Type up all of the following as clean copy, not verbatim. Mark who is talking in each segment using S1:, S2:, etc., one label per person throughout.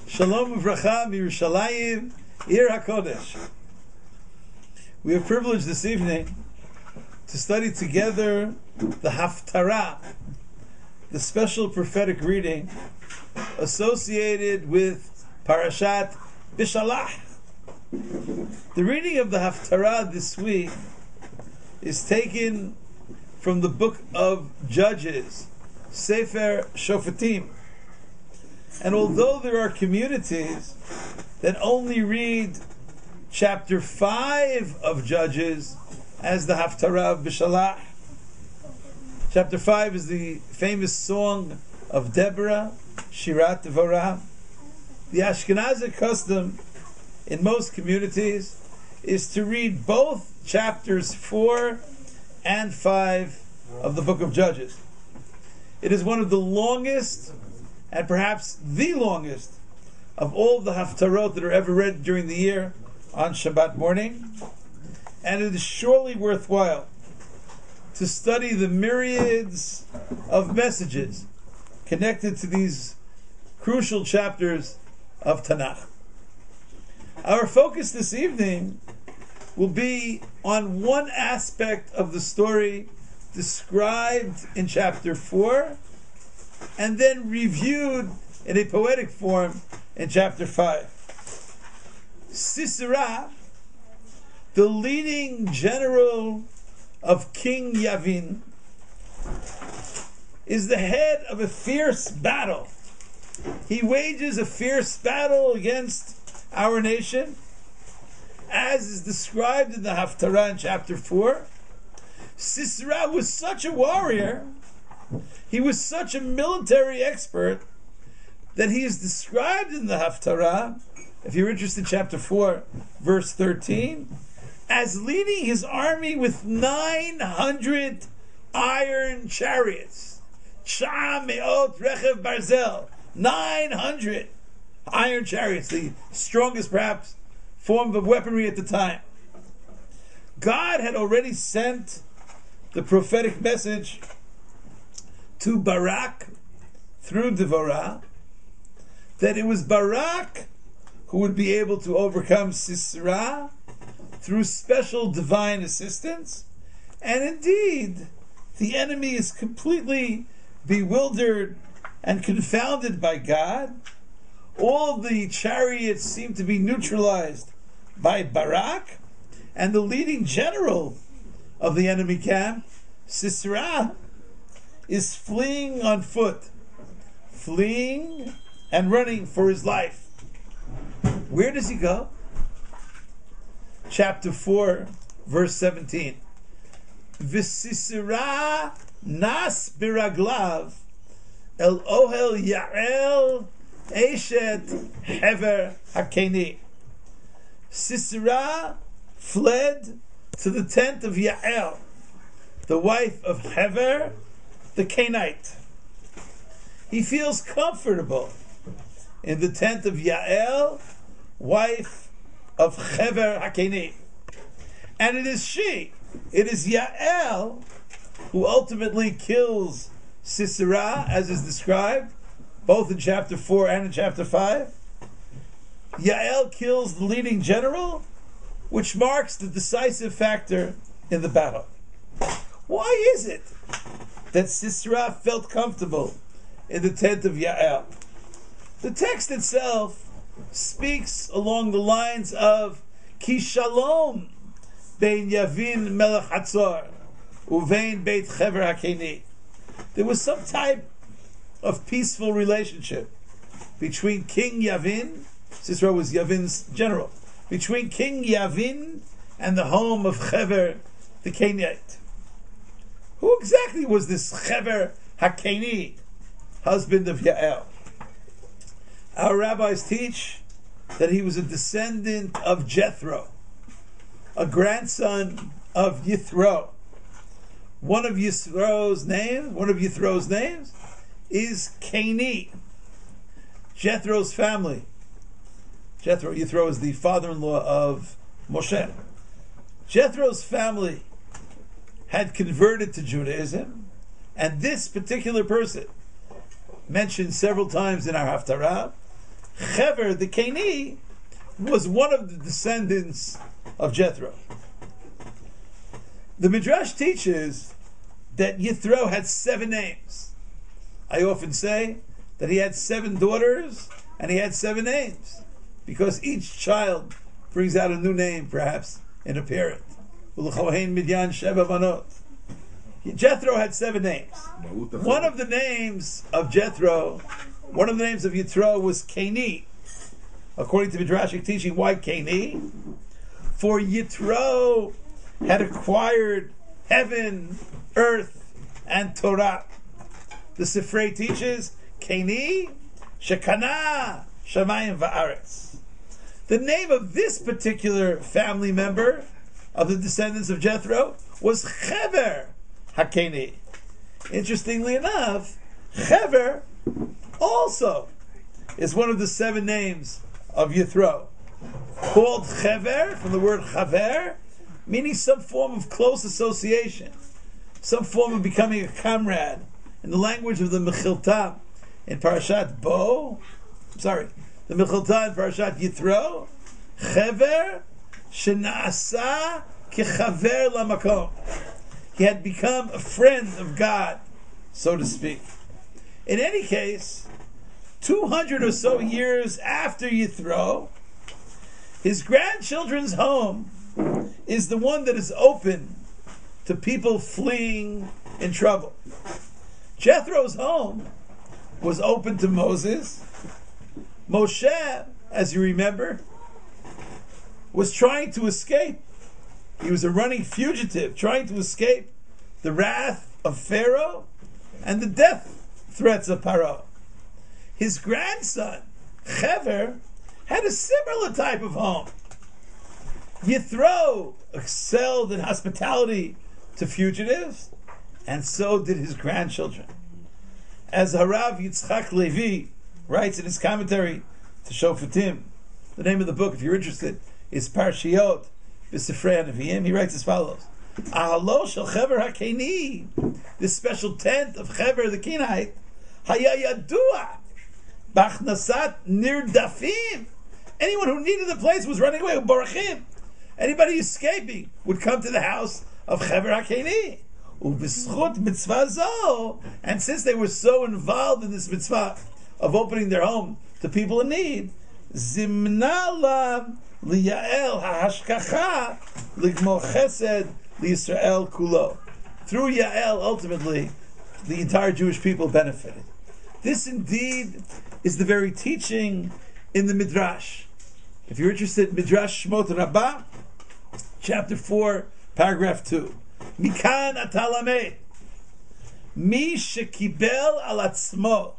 S1: Shalom uvracha miYerushalayim, Ir HaKodesh. We are privileged this evening to study together the Haftarah, the special prophetic reading associated with Parashat Beshalach. The reading of the Haftarah this week is taken from the book of Judges, Sefer Shoftim. And although there are communities that only read chapter 5 of Judges as the Haftarah of Beshalach, chapter 5 is the famous song of Deborah, Shirat Devorah. The Ashkenazic custom in most communities is to read both chapters 4 and 5 of the book of Judges. It is one of the longest and perhaps the longest of all the Haftarot that are ever read during the year on Shabbat morning. And it is surely worthwhile to study the myriads of messages connected to these crucial chapters of Tanakh. Our focus this evening will be on one aspect of the story described in chapter 4 and then reviewed in a poetic form in chapter 5. Sisera, the leading general of King Yavin, is the head of a fierce battle. He wages a fierce battle against our nation, as is described in the Haftarah in chapter 4. Sisera was such a warrior, he was such a military expert, that he is described in the Haftarah, if you're interested in chapter 4, verse 13, as leading his army with 900 iron chariots. Me'ot rechev barzel. 900 iron chariots, the strongest perhaps form of weaponry at the time. God had already sent the prophetic message to Barak through Devorah that it was Barak who would be able to overcome Sisera through special divine assistance. And indeed, the enemy is completely bewildered and confounded by God. All the chariots seem to be neutralized by Barak, and the leading general of the enemy camp, Sisera, is fleeing on foot, fleeing and running for his life. Where does he go? Chapter 4, verse 17. V'Sisera nas biraglav el ohel Yael eshet hever hakeni. Sisera fled to the tent of Yael, the wife of Hever, the Canaanite. He feels comfortable in the tent of Yael, wife of Hever HaKeni. And it is Yael, who ultimately kills Sisera, as is described, both in chapter 4 and in chapter 5. Yael kills the leading general, which marks the decisive factor in the battle. Why is it that Sisera felt comfortable in the tent of Yael? The text itself speaks along the lines of Ki Shalom Bein Yavin Melech Hatzor Uvein Beit Hever HaKeni. There was some type of peaceful relationship between King Yavin, Sisera was Yavin's general, between King Yavin and the home of Hever the Canaanite. Who exactly was this Hever HaKeni, husband of Yael? Our rabbis teach that he was a descendant of Jethro, a grandson of Yithro. One of Yithro's names is Cani. Jethro's family. Yithro is the father-in-law of Moshe. Jethro's family had converted to Judaism, and this particular person, mentioned several times in our Haftarah, Chever, the Keni, was one of the descendants of Jethro. The Midrash teaches that Yithro had 7 names. I often say that he had 7 daughters and he had 7 names, because each child brings out a new name, perhaps, in a parent. Jethro had 7 names. One of the names of Jethro, one of the names of Yithro was Keni. According to Midrashic teaching, why Keni? For Yithro had acquired heaven, earth, and Torah. The Sifrei teaches, Keni, Shekana, Shamayim Va'aretz. The name of this particular family member of the descendants of Jethro was Chever HaKeni. Interestingly enough, Chever also is one of the 7 names of Yithro. Called Chever, from the word Chaver, meaning some form of close association, some form of becoming a comrade. In the language of the Mechilta in Parashat the Mechilta in Parashat Yithro, Chever Shenasa Kechaver Lamakom. He had become a friend of God, so to speak. In any case, 200 or so years after Yithro, his grandchildren's home is the one that is open to people fleeing in trouble. Jethro's home was open to Moses. Moshe, as you remember, was trying to escape. He was a running fugitive, trying to escape the wrath of Pharaoh and the death threats of Paro. His grandson, Chever, had a similar type of home. Yithro excelled in hospitality to fugitives, and so did his grandchildren. As Harav Yitzchak Levi writes in his commentary to Shoftim, the name of the book, if you're interested, is Parshiot B'Sifrei HaNevi'im. He writes as follows: Ahalo shel Chever HaKeni, this special tent of Chever the Kenite, Haya Yadua B'Achnasat Nirdafim. Anyone who needed the place was running away. Borachim. Anybody escaping would come to the house of Chever HaKeni. U'b'schut mitzvah zo, and since they were so involved in this mitzvah of opening their home to people in need, zimna lam liyael ha'hashkacha ligmo chesed liYisrael kulo. Through Yael, ultimately, the entire Jewish people benefited. This indeed is the very teaching in the Midrash. If you're interested, Midrash SHMOT Rabbah, chapter 4, paragraph 2. Mikan atalamed, mi shekibel al atzmo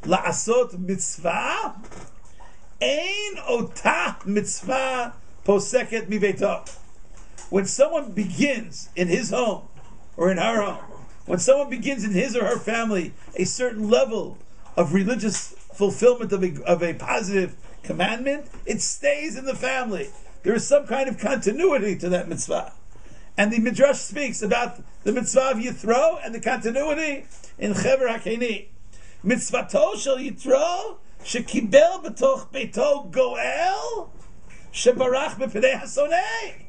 S1: la'asot mitzvah, ein otah mitzvah poseket mi beito. When someone begins in his home or in her home, when someone begins in his or her family a certain level of religious fulfillment of a positive commandment, it stays in the family. There is some kind of continuity to that mitzvah. And the Midrash speaks about the mitzvah of Yithro and the continuity in Chever HaKeni. Mitzvato shel Yithro shekibel b'toch beito goel shebarach b'pnei hasonei.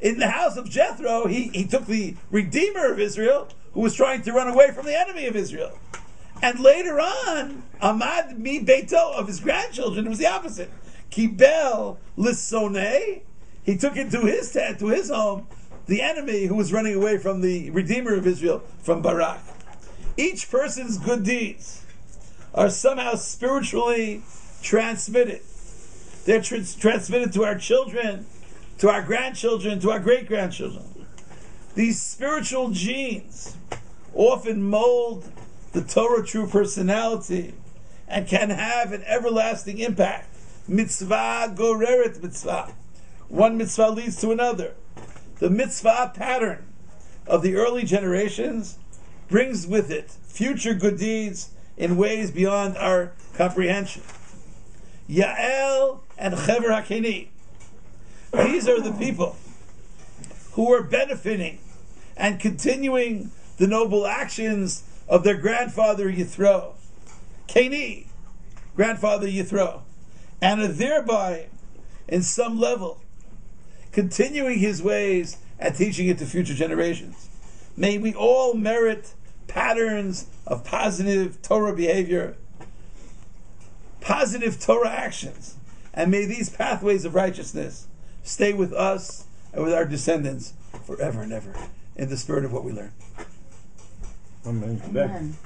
S1: In the house of Jethro, he took the Redeemer of Israel, who was trying to run away from the enemy of Israel. And later on, Amad mi beito, of his grandchildren, it was the opposite. Kibel lissonei, he took into his tent, to his home, the enemy who was running away from the Redeemer of Israel, from Barak. Each person's good deeds are somehow spiritually transmitted. They're transmitted to our children, to our grandchildren, to our great-grandchildren. These spiritual genes often mold the Torah true personality and can have an everlasting impact. Mitzvah goreret mitzvah. One mitzvah leads to another. The mitzvah pattern of the early generations brings with it future good deeds in ways beyond our comprehension. Yael and Chever HaKeni, these are the people who are benefiting and continuing the noble actions of their grandfather Yithro. Keni, grandfather Yithro. and are thereby, in some level, continuing his ways and teaching it to future generations. May we all merit patterns of positive Torah behavior, positive Torah actions, and may these pathways of righteousness stay with us and with our descendants forever and ever, in the spirit of what we learn.
S2: Amen.